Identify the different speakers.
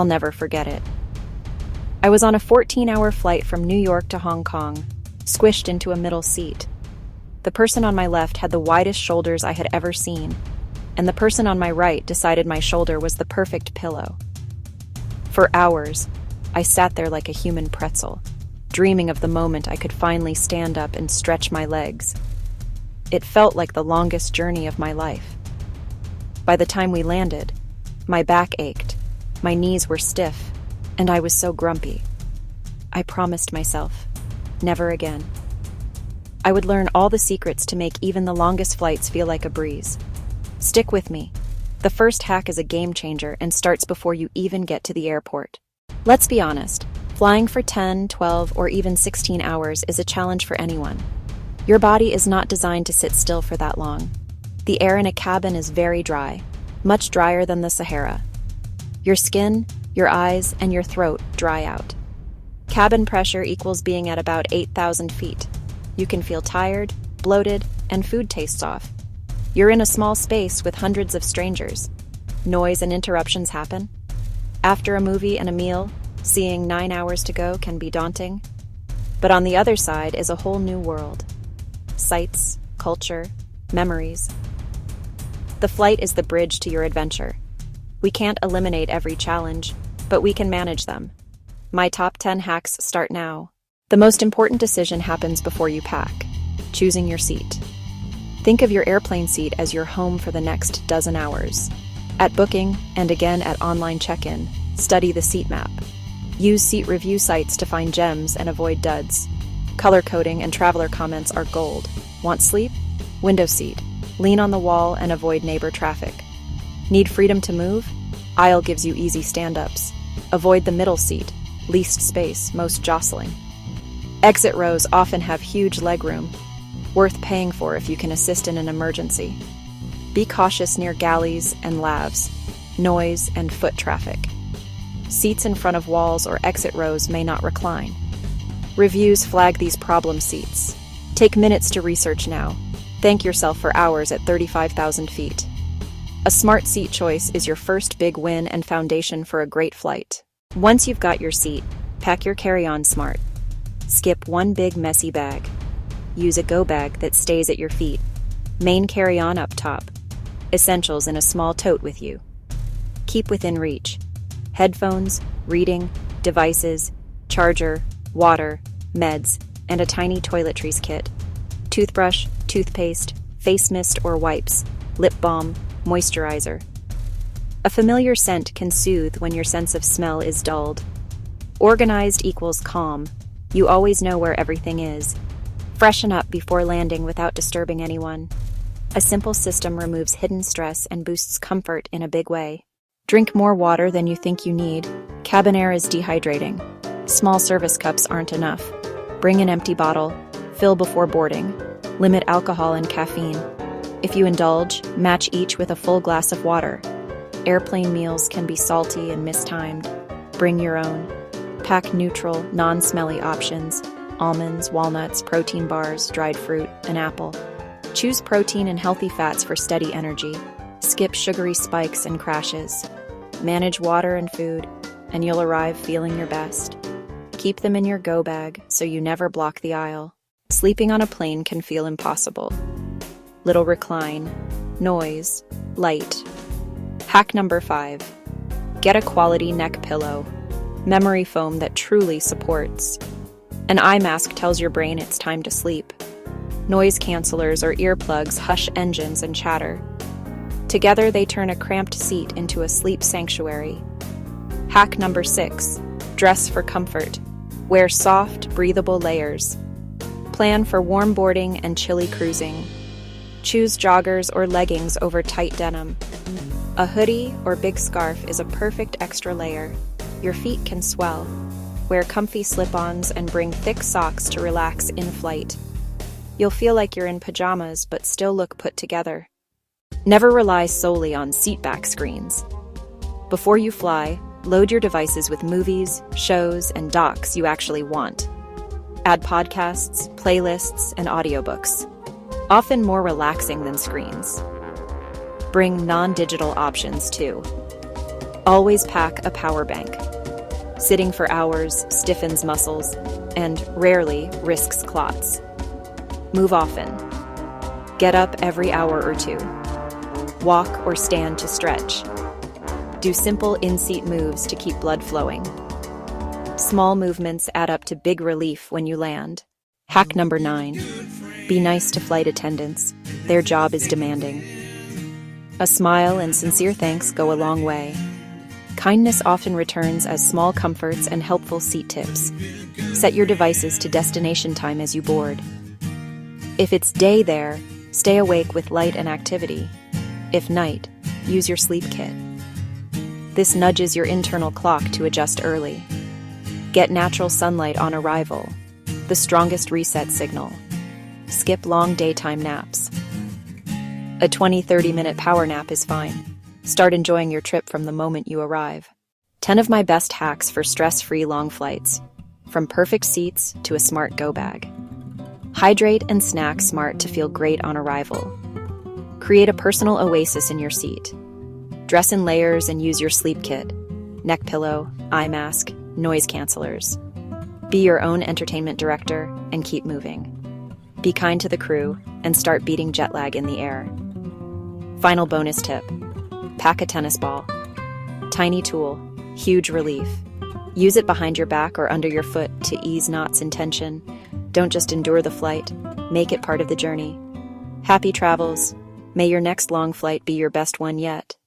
Speaker 1: I'll never forget it. I was on a 14-hour flight from New York to Hong Kong, squished into a middle seat. The person on my left had the widest shoulders I had ever seen, and the person on my right decided my shoulder was the perfect pillow. For hours, I sat there like a human pretzel, dreaming of the moment I could finally stand up and stretch my legs. It felt like the longest journey of my life. By the time we landed, my back ached, my knees were stiff, and I was so grumpy. I promised myself, never again. I would learn all the secrets to make even the longest flights feel like a breeze. Stick with me. The first hack is a game changer and starts before you even get to the airport. Let's be honest, flying for 10, 12, or even 16 hours is a challenge for anyone. Your body is not designed to sit still for that long. The air in a cabin is very dry, much drier than the Sahara. Your skin, your eyes, and your throat dry out. Cabin pressure equals being at about 8,000 feet. You can feel tired, bloated, and food tastes off. You're in a small space with hundreds of strangers. Noise and interruptions happen. After a movie and a meal, seeing 9 hours to go can be daunting. But on the other side is a whole new world. Sights, culture, memories. The flight is the bridge to your adventure. We can't eliminate every challenge, but we can manage them. My top 10 hacks start now. The most important decision happens before you pack, choosing your seat. Think of your airplane seat as your home for the next dozen hours. At booking, and again at online check-in, study the seat map. Use seat review sites to find gems and avoid duds. Color coding and traveler comments are gold. Want sleep? Window seat. Lean on the wall and avoid neighbor traffic. Need freedom to move? Aisle gives you easy stand-ups. Avoid the middle seat, least space, most jostling. Exit rows often have huge legroom, worth paying for if you can assist in an emergency. Be cautious near galleys and lavs, noise and foot traffic. Seats in front of walls or exit rows may not recline. Reviews flag these problem seats. Take minutes to research now. Thank yourself for hours at 35,000 feet. A smart seat choice is your first big win and foundation for a great flight. Once you've got your seat, pack your carry-on smart. Skip one big messy bag. Use a go bag that stays at your feet. Main carry-on up top. Essentials in a small tote with you. Keep within reach. Headphones, reading, devices, charger, water, meds, and a tiny toiletries kit. Toothbrush, toothpaste, face mist or wipes, lip balm, moisturizer. A familiar scent can soothe when your sense of smell is dulled. Organized equals calm. You always know where everything is. Freshen up before landing without disturbing anyone. A simple system removes hidden stress and boosts comfort in a big way. Drink more water than you think you need. Cabin air is dehydrating. Small service cups aren't enough. Bring an empty bottle. Fill before boarding. Limit alcohol and caffeine. If you indulge, match each with a full glass of water. Airplane meals can be salty and mistimed. Bring your own. Pack neutral, non-smelly options. Almonds, walnuts, protein bars, dried fruit, an apple. Choose protein and healthy fats for steady energy. Skip sugary spikes and crashes. Manage water and food, and you'll arrive feeling your best. Keep them in your go bag so you never block the aisle. Sleeping on a plane can feel impossible. Little recline, noise, light. Hack number 5. Get a quality neck pillow. Memory foam that truly supports. An eye mask tells your brain it's time to sleep. Noise cancelers or earplugs hush engines and chatter. Together they turn a cramped seat into a sleep sanctuary. Hack number 6. Dress for comfort. Wear soft, breathable layers. Plan for warm boarding and chilly cruising. Choose joggers or leggings over tight denim. A hoodie or big scarf is a perfect extra layer. Your feet can swell. Wear comfy slip-ons and bring thick socks to relax in flight. You'll feel like you're in pajamas but still look put together. Never rely solely on seatback screens. Before you fly, load your devices with movies, shows, and docs you actually want. Add podcasts, playlists, and audiobooks, often more relaxing than screens. Bring non-digital options too. Always pack a power bank. Sitting for hours stiffens muscles and rarely risks clots. Move often. Get up every hour or two. Walk or stand to stretch. Do simple in-seat moves to keep blood flowing. Small movements add up to big relief when you land. Hack number 9. Be nice to flight attendants. Their job is demanding. A smile and sincere thanks go a long way. Kindness often returns as small comforts and helpful seat tips. Set your devices to destination time as you board. If it's day there, stay awake with light and activity. If night, use your sleep kit. This nudges your internal clock to adjust early. Get natural sunlight on arrival, the strongest reset signal. Skip long daytime naps. A 20-30-minute power nap is fine. Start enjoying your trip from the moment you arrive. 10 of my best hacks for stress-free long flights, from perfect seats to a smart go bag. Hydrate and snack smart to feel great on arrival. Create a personal oasis in your seat. Dress in layers and use your sleep kit, neck pillow, eye mask, noise cancelers. Be your own entertainment director and keep moving. Be kind to the crew and start beating jet lag in the air. Final bonus tip. Pack a tennis ball. Tiny tool, huge relief. Use it behind your back or under your foot to ease knots in tension. Don't just endure the flight, make it part of the journey. Happy travels. May your next long flight be your best one yet.